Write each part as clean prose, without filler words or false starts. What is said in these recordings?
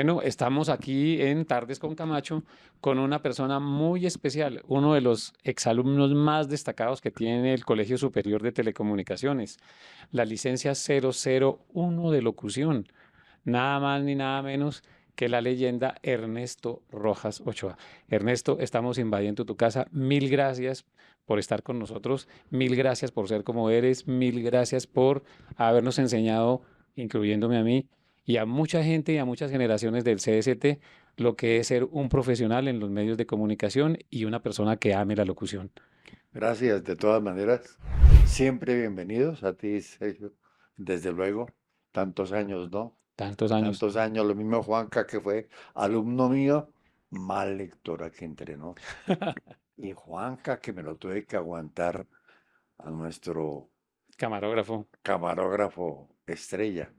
Bueno, estamos aquí en Tardes con Camacho con una persona muy especial, uno de los exalumnos más destacados que tiene el Colegio Superior de Telecomunicaciones, la licencia 001 de locución, nada más ni nada menos que la leyenda Ernesto Rojas Ochoa. Ernesto, estamos invadiendo tu casa. Mil gracias por estar con nosotros, mil gracias por ser como eres, mil gracias por habernos enseñado, incluyéndome a mí y a mucha gente y a muchas generaciones del CST, lo que es ser un profesional en los medios de comunicación y una persona que ame la locución. Gracias, de todas maneras. Siempre bienvenidos a ti, Sergio. Desde luego, tantos años, ¿no? Tantos años. Tantos años. Lo mismo Juanca, que fue alumno mío, mal lectora que entrenó. Y Juanca, que me lo tuve que aguantar a nuestro Camarógrafo. camarógrafo estrella.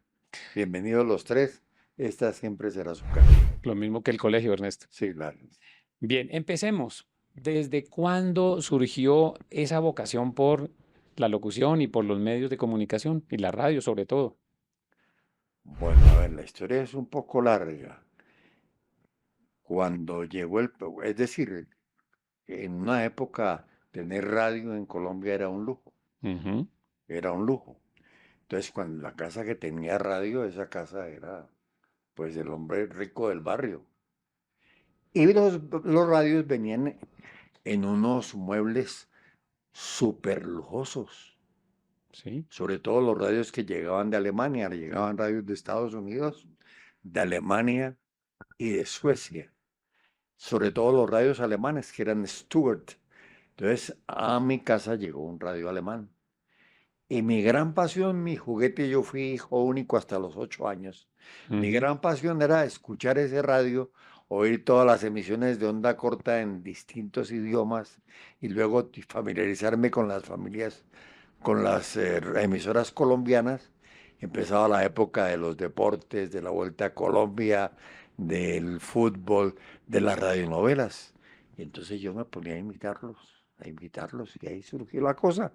Bienvenidos los tres. Esta siempre será su casa. Lo mismo que el colegio, Ernesto. Sí, claro. Bien, empecemos. ¿Desde cuándo surgió esa vocación por la locución y por los medios de comunicación y la radio sobre todo? Bueno, a ver, la historia es un poco larga. Cuando llegó es decir, en una época tener radio en Colombia era un lujo, Ujú. era un lujo. Entonces, cuando la casa que tenía radio, esa casa era pues el hombre rico del barrio. Y los radios venían en unos muebles súper lujosos, Sí. sobre todo los radios que llegaban de Alemania, llegaban radios de Estados Unidos, de Alemania y de Suecia, sobre todo los radios alemanes que eran Stuart. Entonces, a mi casa llegó un radio alemán. Y mi gran pasión, mi juguete, yo fui hijo único hasta los 8 años. Mi Ujú. gran pasión era escuchar ese radio, oír todas las emisiones de onda corta en distintos idiomas y luego familiarizarme con las familias, con las emisoras colombianas. Empezaba la época de los deportes, de la Vuelta a Colombia, del fútbol, de las radionovelas. Y entonces yo me ponía a invitarlos, y ahí surgió la cosa.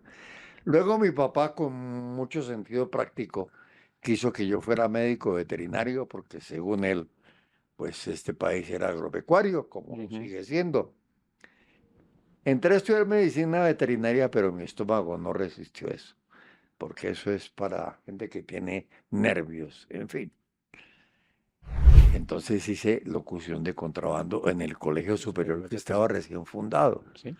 Luego mi papá, con mucho sentido práctico, quiso que yo fuera médico veterinario porque según él, pues este país era agropecuario, como lo Ujú. sigue siendo. Entré a estudiar medicina veterinaria, pero mi estómago no resistió eso, porque eso es para gente que tiene nervios, en fin. Entonces hice locución de contrabando en el Colegio Superior que estaba recién fundado, Sí.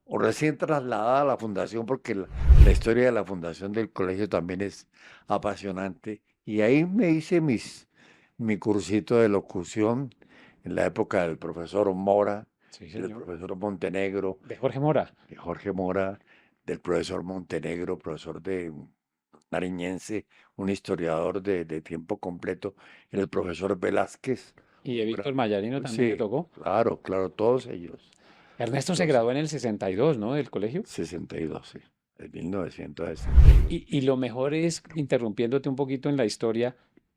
o recién trasladada a la fundación, porque la historia de la fundación del colegio también es apasionante. Y ahí me hice mi cursito de locución en la época del profesor Mora, Sí, del señor. profesor Montenegro, De Jorge Mora. de Jorge Mora, del profesor Montenegro, profesor de nariñense, un historiador de tiempo completo, el profesor Velázquez. Y de Víctor Mayarino también te Sí, tocó. claro, claro, todos ellos. Ernesto se Entonces, graduó en el 62, ¿no? Del colegio. 62, sí, en 1962. Y lo mejor es, interrumpiéndote un poquito en la historia,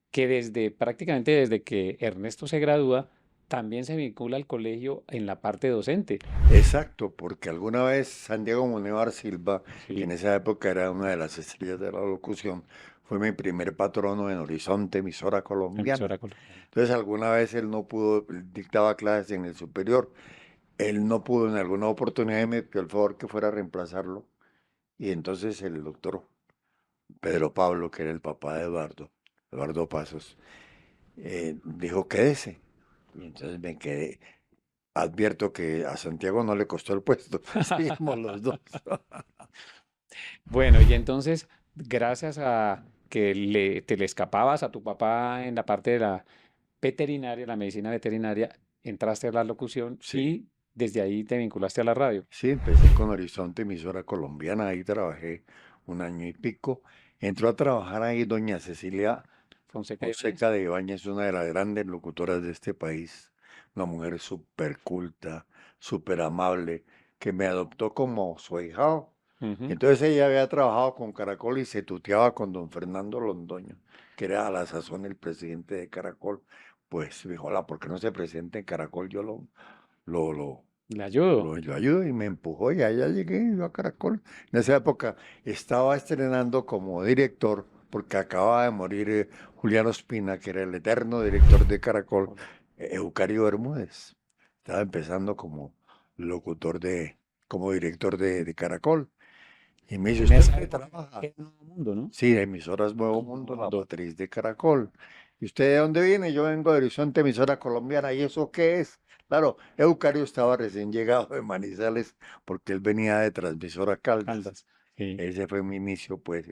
que prácticamente desde que Ernesto se gradúa, también se vincula al colegio en la parte docente. Exacto, porque alguna vez Santiago Munevar Silva, que en Sí, esa época era una de las estrellas de la locución, fue mi primer patrono en Horizonte, emisora colombiana. emisora colombiana. Entonces, alguna vez él no pudo, él dictaba clases en el superior, él no pudo en alguna oportunidad y me pidió el favor que fuera a reemplazarlo. Y entonces el doctor Pedro Pablo, que era el papá de Eduardo Pasos, dijo, quédese. Y entonces me quedé. Advierto que a Santiago no le costó el puesto, seguimos los dos. Bueno, y entonces, gracias a que te le escapabas a tu papá en la parte de la veterinaria, la medicina veterinaria, entraste a la locución Sí, y desde ahí te vinculaste a la radio. sí, empecé con Horizonte, emisora colombiana, ahí trabajé un año y pico. Entró a trabajar ahí doña Cecilia Fonseca Ibáñez. Fonseca de Ibáñez, una de las grandes locutoras de este país, una mujer súper culta, súper amable, que me adoptó como su ahijado. Ujú. Entonces ella había trabajado con Caracol y se tuteaba con don Fernando Londoño, que era a la sazón el presidente de Caracol. Pues dijo, hola, ¿por qué no se presenta en Caracol? Yo lo, lo, Le ayudo. lo ayudo y me empujó y allá llegué yo a Caracol. En esa época estaba estrenando como director porque acababa de morir Julián Ospina, que era el eterno director de Caracol, Eucario Bermúdez. Estaba empezando como locutor como director de Caracol. Y me dice, En ¿usted esa qué época trabaja? era Nuevo Mundo, ¿no? Sí, emisoras Nuevo Mundo, Nuevo la Mundo. matriz de Caracol. ¿Y usted de dónde viene? Yo vengo de Horizonte, emisora colombiana. ¿Y eso qué es? Claro, Eucario estaba recién llegado de Manizales porque él venía de Transmisora Caldas. Caldas. Sí, Ese fue mi inicio, pues,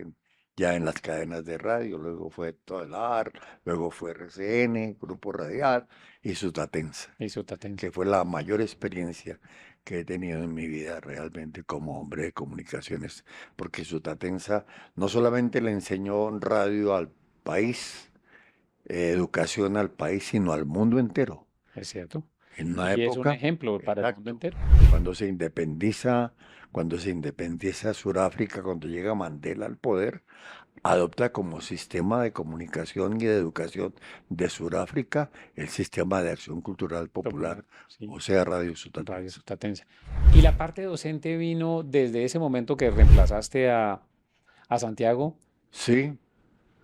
ya en las cadenas de radio. Luego fue Todelar, luego fue RCN, Grupo Radial y Sutatensa, y Sutatensa. que fue la mayor experiencia que he tenido en mi vida realmente como hombre de comunicaciones, porque Sutatensa no solamente le enseñó radio al país, educación al país, sino al mundo entero. Es cierto. En una Y es un época, ejemplo para el mundo exacto, entero. cuando cuando se independiza Sudáfrica, cuando llega Mandela al poder, adopta como sistema de comunicación y de educación de Sudáfrica el sistema de acción cultural popular, Popular, sí, o sea, Radio Radio Sutatensa. Sutatensa. Y la parte docente vino desde ese momento que reemplazaste a Santiago Sí,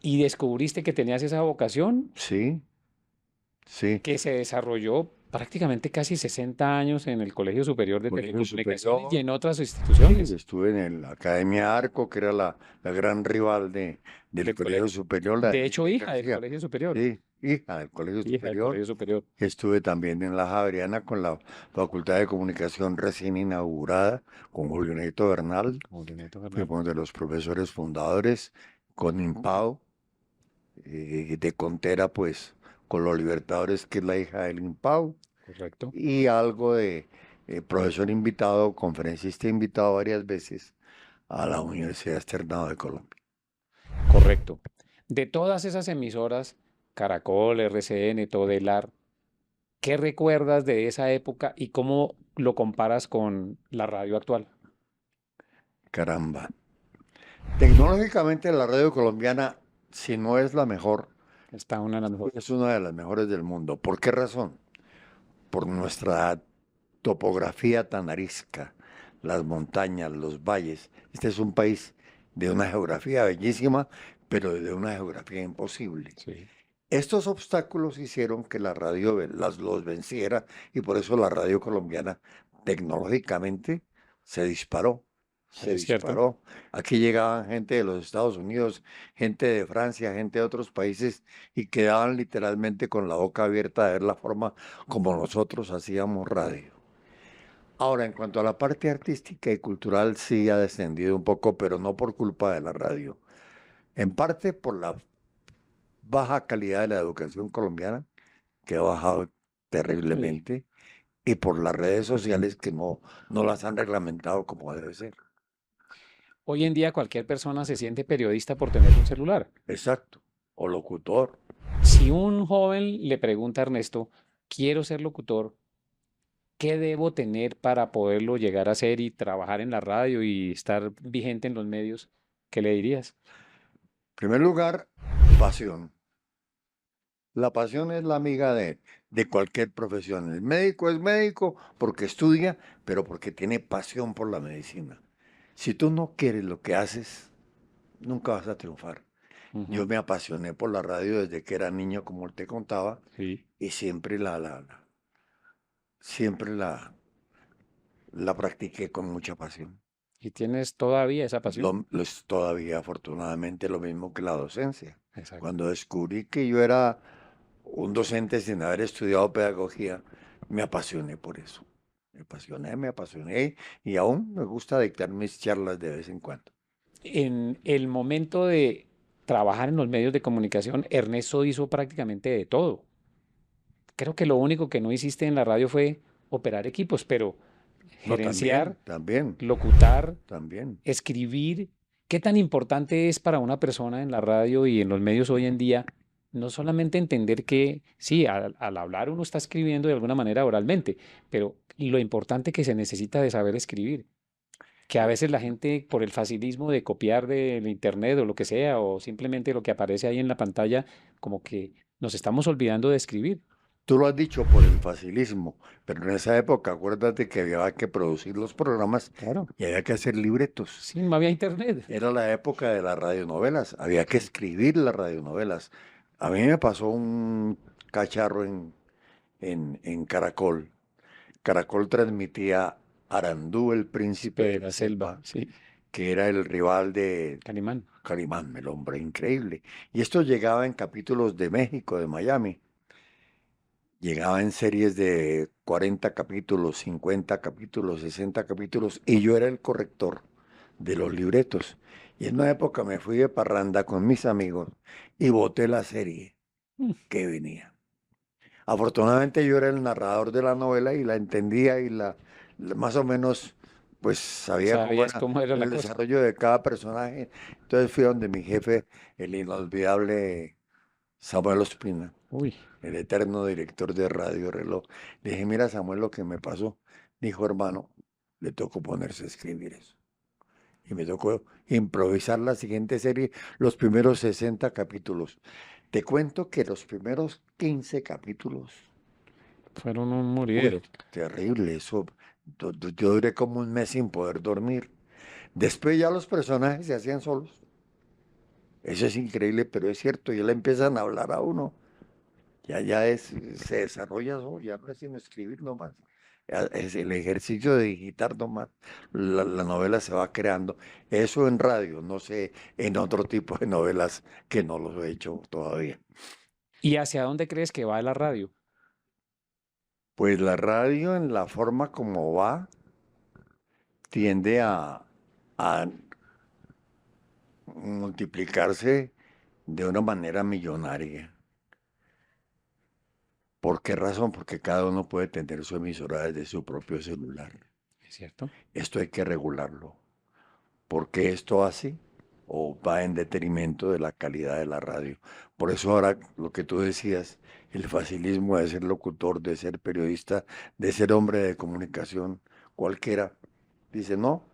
y descubriste que tenías esa vocación sí, sí. que se desarrolló prácticamente casi 60 años en el Colegio Superior de Colegio Telecomunicaciones y superior. en otras Sí, instituciones estuve en la Academia Arco, que era la gran rival del del Colegio colegio. Superior, la de De hecho, Enrique hija del García. Colegio Superior, Sí, hija del Colegio hija del Superior. Colegio Superior. Estuve también en la Javeriana con la Facultad de Comunicación recién inaugurada, con Julio Neto Bernal. Como Leonardo Bernal. Fuimos de los profesores fundadores, con Impao, de Contera, pues, con los Libertadores, que es la hija del Impao, Correcto, y algo de profesor invitado, conferencista invitado varias veces a la Universidad Externado de Colombia. correcto. De todas esas emisoras, Caracol, RCN, Todelar, ¿qué recuerdas de esa época y cómo lo comparas con la radio actual? Caramba. Tecnológicamente la radio colombiana, si no es la mejor, Está una de las mejores. es una de las mejores del mundo. ¿Por qué razón? Por nuestra topografía tan arisca, las montañas, los valles. Este es un país de una geografía bellísima, pero de una geografía imposible. Sí, Estos obstáculos hicieron que la radio los venciera y por eso la radio colombiana tecnológicamente se disparó. Se es cierto. disparó. Aquí llegaban gente de los Estados Unidos, gente de Francia, gente de otros países y quedaban literalmente con la boca abierta de ver la forma como nosotros hacíamos radio. Ahora, en cuanto a la parte artística y cultural, sí ha descendido un poco, pero no por culpa de la radio. En parte por la baja calidad de la educación colombiana, que ha bajado Sí. terriblemente, y por las redes sociales que no las han reglamentado como debe ser. Hoy en día cualquier persona se siente periodista por tener un celular. Exacto. O locutor. Si un joven le pregunta a Ernesto, quiero ser locutor, ¿qué debo tener para poderlo llegar a ser y trabajar en la radio y estar vigente en los medios? ¿Qué le dirías? En primer lugar, pasión. La pasión es la amiga de cualquier profesión. El médico es médico porque estudia, pero porque tiene pasión por la medicina. Si tú no quieres lo que haces, nunca vas a triunfar. Yo Ujú, me apasioné por la radio desde que era niño, como te contaba, sí. y siempre la practiqué con mucha pasión. ¿Y tienes todavía esa pasión? Lo es todavía, afortunadamente, lo mismo que la docencia. Exacto. Cuando descubrí que yo era un docente sin haber estudiado pedagogía, me apasioné por eso. Me apasioné y aún me gusta dictar mis charlas de vez en cuando. En el momento de trabajar en los medios de comunicación, Ernesto hizo prácticamente de todo. Creo que lo único que no hiciste en la radio fue operar equipos, pero No, gerenciar, también, locutar, también. escribir, ¿qué tan importante es para una persona en la radio y en los medios hoy en día? No solamente entender que sí, al hablar uno está escribiendo de alguna manera oralmente, pero lo importante que se necesita de saber escribir, que a veces la gente por el facilismo de copiar del internet o lo que sea, o simplemente lo que aparece ahí en la pantalla, como que nos estamos olvidando de escribir. Tú lo has dicho por el facilismo, pero en esa época acuérdate que había que producir los programas Claro. y había que hacer libretos. Sí, no había internet. Era la época de las radionovelas, había que Sí. escribir las radionovelas. A mí me pasó un cacharro en Caracol. Caracol transmitía Arandú, el príncipe De de la la selva, selva, sí. que era el rival de Calimán. Calimán, el hombre increíble. Y esto llegaba en capítulos de México, de Miami. Llegaba en series de 40 capítulos, 50 capítulos, 60 capítulos, y yo era el corrector de los libretos. Y en una época me fui de parranda con mis amigos y boté la serie Mm. que venía. Afortunadamente yo era el narrador de la novela y la entendía y más o menos pues sabía cómo ¿Sabías era cómo era la el cosa? desarrollo de cada personaje. Entonces fui donde mi jefe, el inolvidable Samuel Ospina, Uy, el eterno director de Radio Reloj. Le dije, mira Samuel, lo que me pasó. Dijo, hermano, le tocó ponerse a escribir eso. Y me tocó improvisar la siguiente serie, los primeros 60 capítulos. Te cuento que los primeros 15 capítulos, fueron un uy, moridero. terrible, eso. Yo duré como un mes sin poder dormir. Después ya los personajes se hacían solos. Eso es increíble, pero es cierto, ya le empiezan a hablar a uno. Se desarrolla solo, ya no es sino escribir nomás. Ya es el ejercicio de digitar nomás. La novela se va creando. Eso en radio, no sé, en otro tipo de novelas que no los he hecho todavía. ¿Y hacia dónde crees que va la radio? Pues la radio en la forma como va tiende a multiplicarse de una manera millonaria. ¿Por qué razón? Porque cada uno puede tener su emisora desde su propio celular. ¿Es cierto? Esto hay que regularlo. ¿Por qué esto así? ¿O va en detrimento de la calidad de la radio? Por eso ahora lo que tú decías, el facilismo de ser locutor, de ser periodista, de ser hombre de comunicación, cualquiera, dice no,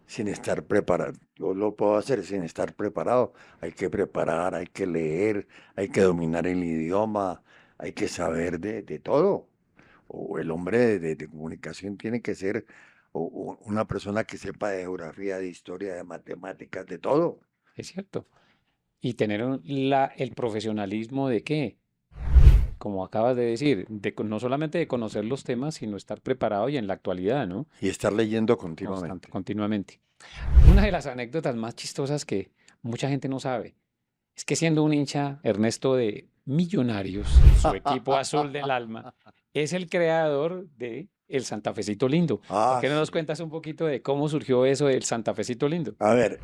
sin estar preparado. Yo lo puedo hacer sin estar preparado. Hay que preparar, hay que leer, hay que dominar el idioma, hay que saber de todo. O el hombre de comunicación tiene que ser una persona que sepa de geografía, de historia, de matemáticas, de todo. Es cierto. Y tener el profesionalismo de qué, como acabas de decir, no solamente de conocer los temas, sino estar preparado y en la actualidad, ¿no? Y estar leyendo Constante, continuamente. continuamente. Una de las anécdotas más chistosas que mucha gente no sabe es que siendo un hincha, Ernesto, de Millonarios, su equipo azul del alma, es el creador de el Santafecito Lindo. ¿Por Ah, qué no nos sí. cuentas un poquito de cómo surgió eso del Santafecito Lindo? A ver,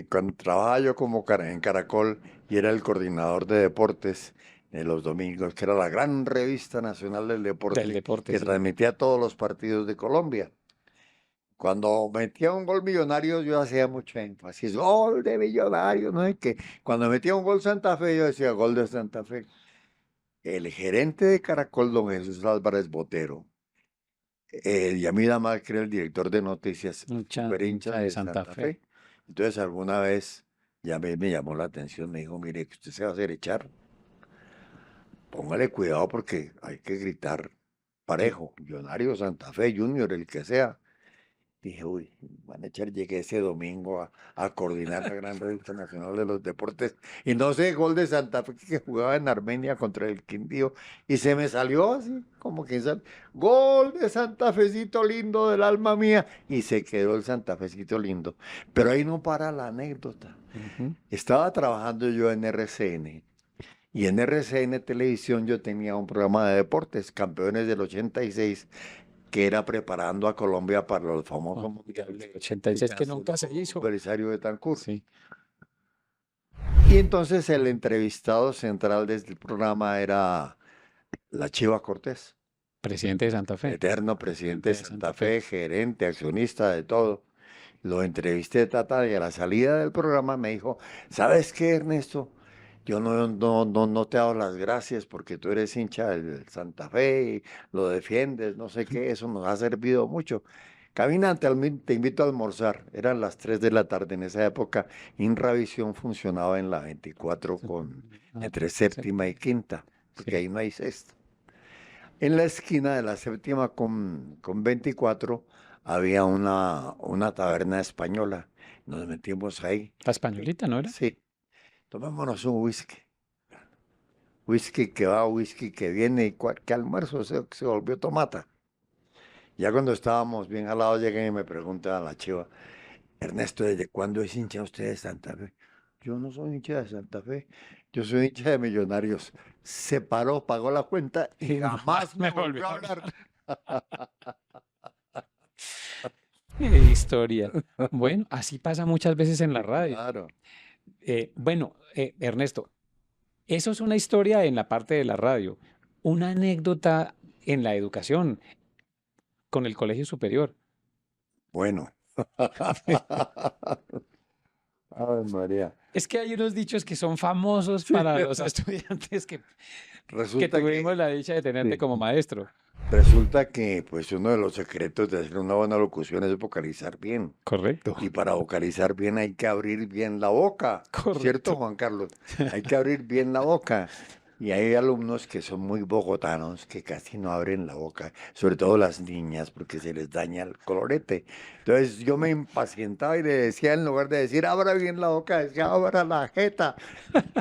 cuando trabajaba yo como en Caracol y era el coordinador de deportes en los domingos, que era la gran revista nacional del Del deporte deporte, que sí. transmitía todos los partidos de Colombia. Cuando metía un gol Millonarios, yo hacía mucho énfasis, gol de Millonarios, ¿no? Es que cuando metía un gol Santa Fe, yo decía gol de Santa Fe. El gerente de Caracol, don Jesús Álvarez Botero, Yamida Mal, que era el director de noticias, Hincha, super hincha hincha de de Santa Santa Fe. Fe. Entonces, alguna vez me llamó la atención, me dijo, mire, que usted se va a hacer echar, póngale cuidado porque hay que gritar Sí. parejo, Millonarios, Santa Fe, Junior, el que sea. Dije, uy, van a echar, llegué ese domingo a coordinar la Gran Red Internacional de los Deportes y no sé, gol de Santa Fe que jugaba en Armenia contra el Quindío y se me salió así, como quien sabe, gol de Santa Fecito lindo del alma mía y se quedó el Santa Fecito lindo. Pero ahí no para la anécdota. Ujú. Estaba trabajando yo en RCN y en RCN Televisión yo tenía un programa de deportes, Campeones del 86 que era preparando a Colombia para los famosos Mundial mundiales del que 86 que nunca canceló se hizo. Belisario Betancur. Sí. Y entonces el entrevistado central de este programa era la Chiva Cortés, Presidente de Santa Fe. eterno presidente de De Santa Santa Fe. Fe, gerente, accionista de todo. Lo entrevisté, tata, y a la salida del programa me dijo, ¿sabes qué, Ernesto? Yo no te he dado las gracias porque tú eres hincha del Santa Fe y lo defiendes, no sé qué, eso nos ha servido mucho. Caminante, te invito a almorzar. Eran las 3 de la tarde en esa época. Inravisión funcionaba en la 24 con Ah, entre sí. séptima y quinta, porque Sí. ahí no hay sexta. En la esquina de la séptima con 24 había una taberna española. Nos metimos ahí. La españolita, ¿no era? Sí, tomémonos un whisky. Whisky que va, whisky que viene y qué almuerzo se volvió tomata. Ya cuando estábamos bien al lado llegué y me preguntan a la chiva, Ernesto, ¿desde cuándo es hincha usted de Santa Fe? Yo no soy hincha de Santa Fe, yo soy hincha de Millonarios. Se paró, pagó la cuenta y Y no jamás me me volvió volvió a a hablar. hablar. Qué historia. Bueno, así pasa muchas veces en la Sí, radio. claro. Bueno, Ernesto, eso es una historia en la parte de la radio. Una anécdota en la educación con el colegio superior. Bueno. Ay, María. Es que hay unos dichos que son famosos Sí. para los estudiantes que Resulta que, tuvimos la dicha de tenerte sí, como maestro. resulta que pues uno de los secretos de hacer una buena locución es vocalizar bien. Correcto, Y para vocalizar bien hay que abrir bien la boca, ¿cierto, correcto. Juan Carlos? Hay que abrir bien la boca. Y hay alumnos que son muy bogotanos, que casi no abren la boca, sobre todo las niñas, porque se les daña el colorete. Entonces yo me impacientaba y le decía, en lugar de decir, abra bien la boca, decía, abra la jeta.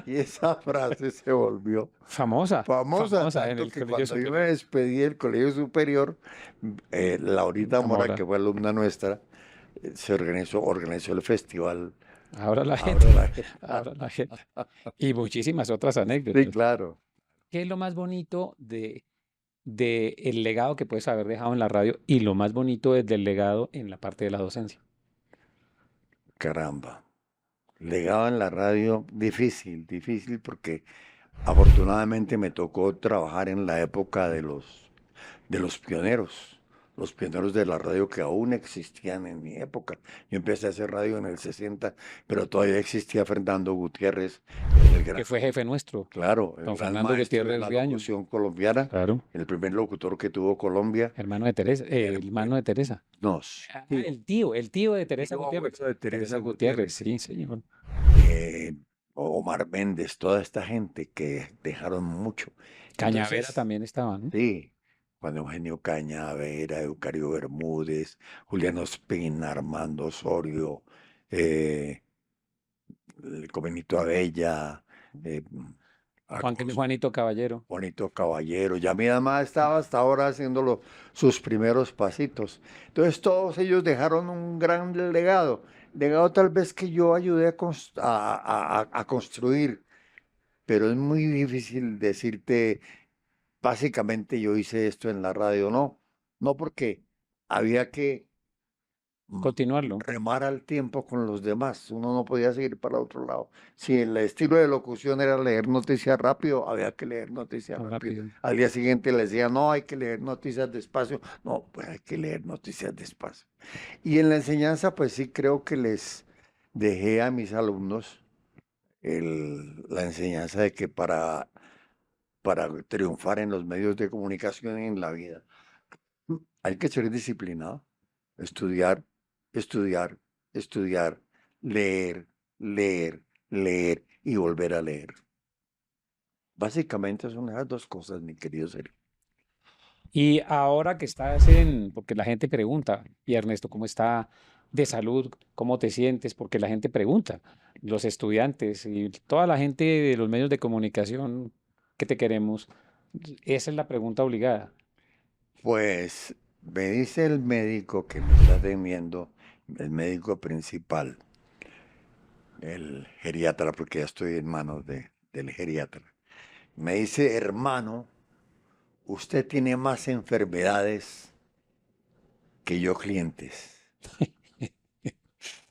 Y esa frase se volvió Famosa, famosa, famosa en tanto el que colegio cuando yo me superior. despedí del colegio superior, Laurita Mora, Ahora, que fue alumna nuestra, organizó el festival. ahora la Abra gente, la jeta. ahora la gente. Y muchísimas otras Sí, anécdotas. claro. ¿Qué es lo más bonito de el legado que puedes haber dejado en la radio y lo más bonito del legado en la parte de la docencia? Caramba. Legado en la radio, difícil, difícil porque afortunadamente me tocó trabajar en la época de los pioneros de la radio que aún existían en mi época. Yo empecé a hacer radio en el 60, pero todavía existía Fernando Gutiérrez, el gran, Que fue jefe nuestro, claro, el don gran Fernando maestro de Gutiérrez la Riaño. locución colombiana, Claro, el primer locutor que tuvo Colombia. hermano de Teresa, Her- hermano de Teresa. Nos, El tío de Teresa tío abuelo Gutiérrez. de Teresa Teresa Gutiérrez, Gutiérrez, sí, señor. eh, Omar Méndez, toda esta gente que dejaron mucho. Cañavera Entonces, también estaba, ¿no? sí, Juan Eugenio Cañavera, Eucario Bermúdez, Julián Ospina, Armando Osorio, eh, el Comenito Abella, eh, Juanito Caballero. Bonito Caballero. Ya mi mamá estaba hasta ahora haciendo sus primeros pasitos. Entonces todos ellos dejaron un gran legado. Legado tal vez que yo ayudé a construir, pero es muy difícil decirte, básicamente yo hice esto en la radio. No, no porque había que mm, Continuarlo remar al tiempo con los demás. Uno no podía seguir para otro lado. Si el estilo de locución era leer noticias rápido, había que leer noticias rápido. rápido. Al día siguiente le decía, no, hay que leer noticias despacio. No, pues hay que leer noticias despacio. Y en la enseñanza, pues sí creo que les dejé a mis alumnos la enseñanza de que para triunfar en los medios de comunicación y en la vida, hay que ser disciplinado, estudiar, estudiar, estudiar, leer, leer, leer y volver a leer. Básicamente son esas dos cosas, mi querido Sergio. Y ahora que porque la gente pregunta, y Ernesto, ¿cómo está de salud? ¿Cómo te sientes? Porque la gente pregunta, los estudiantes y toda la gente de los medios de comunicación que te queremos, esa es la pregunta obligada. Pues me dice el médico que me está atendiendo, el médico principal, el geriatra, porque ya estoy en manos del geriatra. Me dice, hermano, usted tiene más enfermedades que yo clientes.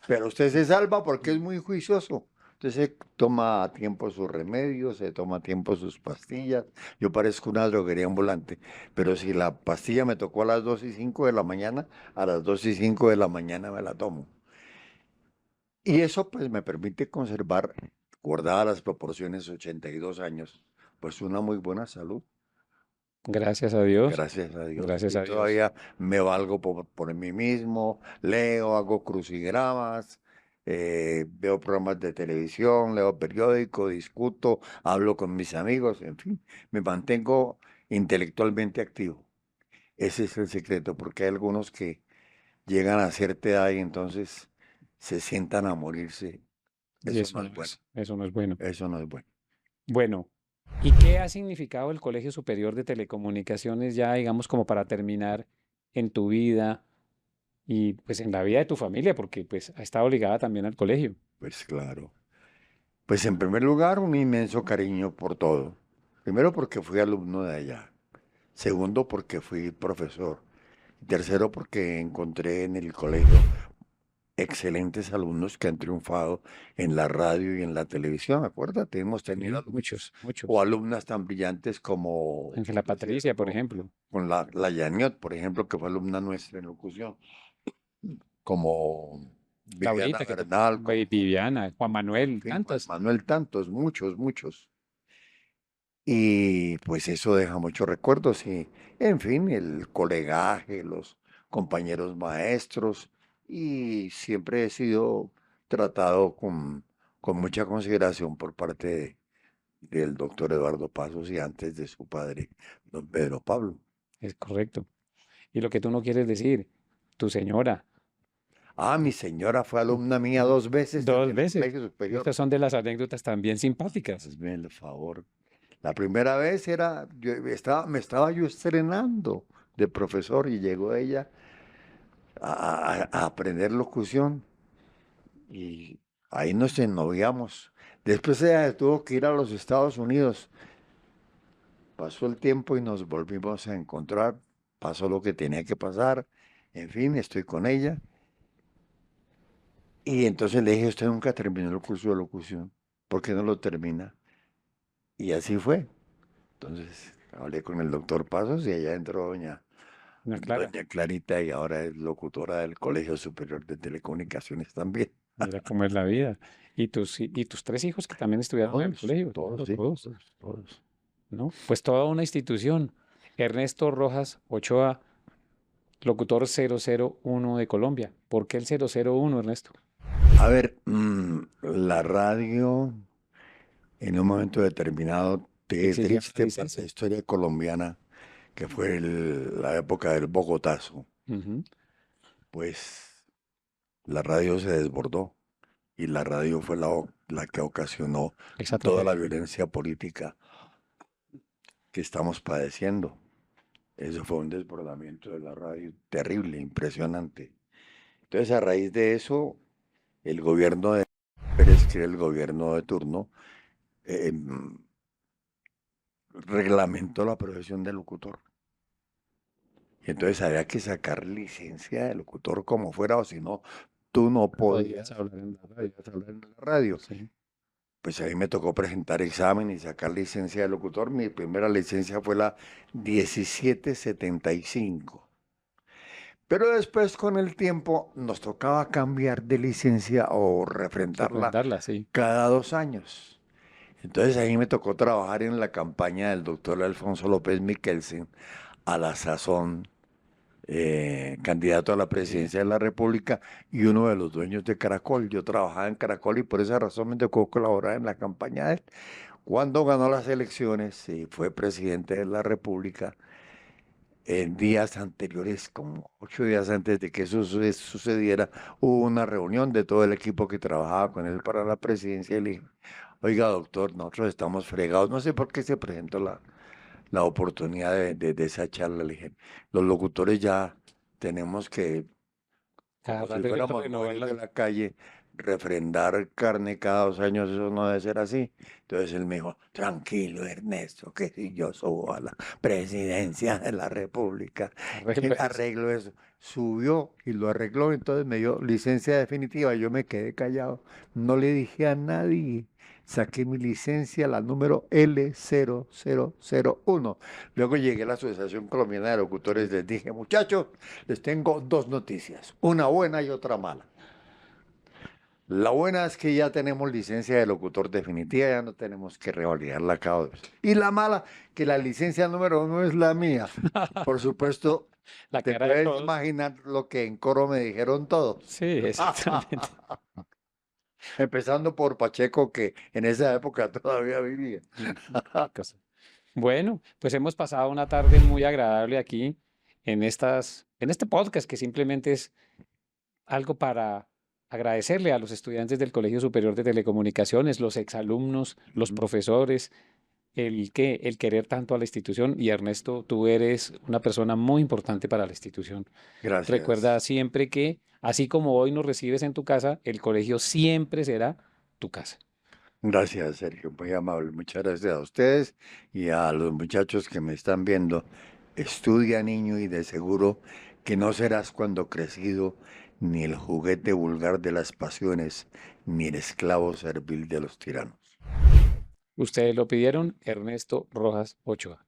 Pero usted se salva porque es muy juicioso. Entonces se toma a tiempo sus remedios, se toma a tiempo sus pastillas. Yo parezco una droguería ambulante, pero si la pastilla me tocó a las 2:05 de la mañana, a las 2:05 de la mañana me la tomo. Y eso pues me permite conservar, guardadas las proporciones, 82 años, pues una muy buena salud. Gracias a Dios, Gracias a Dios. gracias Y a Dios. todavía me valgo por mí mismo, leo, hago crucigramas, veo programas de televisión, leo periódico, discuto, hablo con mis amigos, en fin, me mantengo intelectualmente activo. Ese es el secreto, porque hay algunos que llegan a cierta edad y entonces se sientan a morirse. Y Eso no es bueno. eso no es bueno. Eso no es bueno. Bueno, ¿y qué ha significado el Colegio Superior de Telecomunicaciones ya, digamos, como para terminar en tu vida y pues en la vida de tu familia? Porque pues ha estado ligada también al colegio. Pues claro. Pues en primer lugar, un inmenso cariño por todo. Primero porque fui alumno de allá. Segundo porque fui profesor. Tercero porque encontré en el colegio excelentes alumnos que han triunfado en la radio y en la televisión. Acuérdate, hemos tenido Sí, alumnos muchos, o muchos. alumnas tan brillantes como, Ángela por decir Patricia, por algo, ejemplo. con la Yaniot, por ejemplo, que fue alumna nuestra en locución, como Viviana Laurita, Bernal, como, Viviana, Juan en Manuel, fin, Juan tantos. Manuel, tantos, muchos, muchos. Y pues eso deja muchos recuerdos y, en fin, el colegaje, los compañeros maestros y siempre he sido tratado con mucha consideración por parte del doctor Eduardo Pasos y antes de su padre, don Pedro Pablo. Es correcto. Y lo que tú no quieres decir, tu señora, Ah, mi señora fue alumna mía 2 veces dos desde el veces. colegio Y superior. estas son de las anécdotas también simpáticas. Hazme el favor. La primera vez me estaba yo estrenando de profesor y llegó ella a aprender locución y ahí nos ennoviamos. Después ella tuvo que ir a los Estados Unidos. Pasó el tiempo y nos volvimos a encontrar. Pasó lo que tenía que pasar. En fin, estoy con ella. Y entonces le dije, usted nunca terminó el curso de locución. ¿Por qué no lo termina? Y así fue. Entonces hablé con el doctor Pasos y allá entró No, Clara, doña Clarita y ahora es locutora del Colegio Superior de Telecomunicaciones también. mira cómo es la vida. Y tus tres hijos que también estudiaron en el Todos, colegio, todos, todos, sí, todos, todos, todos. ¿no? Pues toda una institución. Ernesto Rojas Ochoa, locutor 001 de Colombia. ¿Por qué el 001, Ernesto? A ver, la radio en un momento determinado, Exigía una triste para la licencia. historia colombiana, que fue la época del Bogotazo, Ujú. pues la radio se desbordó y la radio fue la que ocasionó Esa toda la tragedia. violencia política que estamos padeciendo. Eso fue un desbordamiento de la radio terrible, impresionante. Entonces, a raíz de eso, el gobierno de Pérez, que era el gobierno de turno, em, reglamentó la profesión de locutor. Y entonces había que sacar licencia de locutor como fuera, o si no, tú no Podías podías, hablar en la radio. hablar en la radio. Sí. Pues ahí me tocó presentar examen y sacar licencia de locutor. Mi primera licencia fue la 1775. Pero después, con el tiempo, nos tocaba cambiar de licencia o refrendarla Refrendarla, sí. cada 2 años. Entonces ahí me tocó trabajar en la campaña del doctor Alfonso López Miquelsen, a la sazón candidato a la Sí. presidencia de la República y uno de los dueños de Caracol. Yo trabajaba en Caracol y por esa razón me tocó colaborar en la campaña de él. Cuando ganó las elecciones y fue presidente de la República, en días anteriores, como 8 días antes de que eso sucediera, hubo una reunión de todo el equipo que trabajaba con él para la presidencia y le dije, oiga doctor, nosotros estamos fregados, no sé por qué se presentó la oportunidad de esa charla. Le dije, los locutores ya tenemos que, Cada como si rato hay que fuéramos renovar mujeres de las... la calle, refrendar carne cada 2 años, eso no debe ser así. Entonces él me dijo, tranquilo Ernesto, que si yo subo a la presidencia de la República, Arreglo eso. arreglo eso. Subió y lo arregló, entonces me dio licencia definitiva, yo me quedé callado, no le dije a nadie. Saqué mi licencia, la número L0001. Luego llegué a la Asociación Colombiana de Locutores, les dije, muchachos, les tengo dos noticias, una buena y otra mala. La buena es que ya tenemos licencia de locutor definitiva, ya no tenemos que revalidarla cada 2. Y la mala, que la licencia número 1 es la mía. Por supuesto, La te cara de puedes todos. imaginar lo que en coro me dijeron todos. Sí, exactamente. Empezando por Pacheco, que en esa época todavía vivía. Qué cosa. Bueno, pues hemos pasado una tarde muy agradable aquí en este podcast que simplemente es algo para agradecerle a los estudiantes del Colegio Superior de Telecomunicaciones, los exalumnos, los Ujú. profesores, el querer tanto a la institución. Y Ernesto, tú eres una persona muy importante para la institución. Recuerda Gracias. siempre que, así como hoy nos recibes en tu casa, el colegio siempre será tu casa. Gracias, Sergio. Muy amable. Muchas gracias a ustedes y a los muchachos que me están viendo. Estudia, niño, y de seguro que no serás cuando crecido ni el juguete vulgar de las pasiones, ni el esclavo servil de los tiranos. Ustedes lo pidieron, Ernesto Rojas Ochoa.